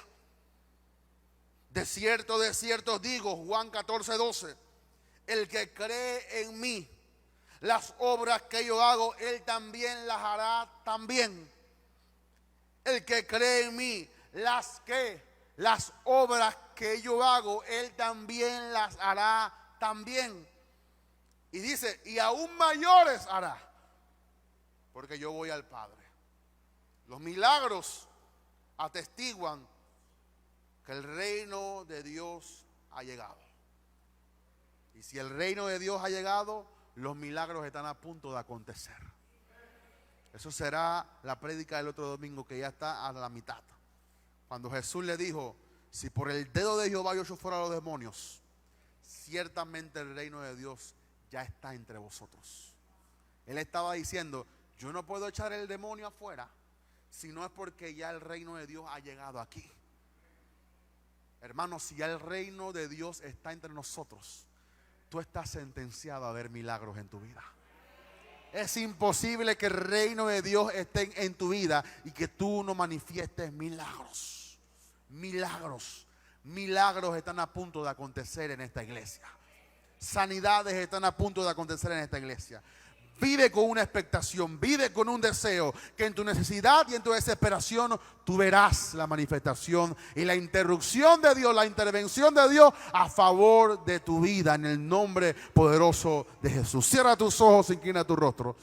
De cierto os digo, Juan 14:12, el que cree en mí, las obras que yo hago, él también las hará también. El que cree en mí, las obras que yo hago, él también las hará también. Y dice: y aún mayores hará, porque yo voy al Padre. Los milagros atestiguan que el reino de Dios ha llegado. Y si el reino de Dios ha llegado, los milagros están a punto de acontecer. Eso será la prédica del otro domingo, que ya está a la mitad. Cuando Jesús le dijo: si por el dedo de Jehová yo echo fuera a los demonios, ciertamente el reino de Dios ya está entre vosotros. Él estaba diciendo: yo no puedo echar el demonio afuera si no es porque ya el reino de Dios ha llegado aquí. Hermanos, si ya el reino de Dios está entre nosotros, tú estás sentenciado a ver milagros en tu vida. Es imposible que el reino de Dios esté en tu vida y que tú no manifiestes milagros. Milagros están a punto de acontecer en esta iglesia. Sanidades están a punto de acontecer en esta iglesia. Vive con una expectación, vive con un deseo, que en tu necesidad y en tu desesperación tú verás la manifestación y la interrupción de Dios, la intervención de Dios a favor de tu vida, en el nombre poderoso de Jesús. Cierra tus ojos, inclina tu rostro.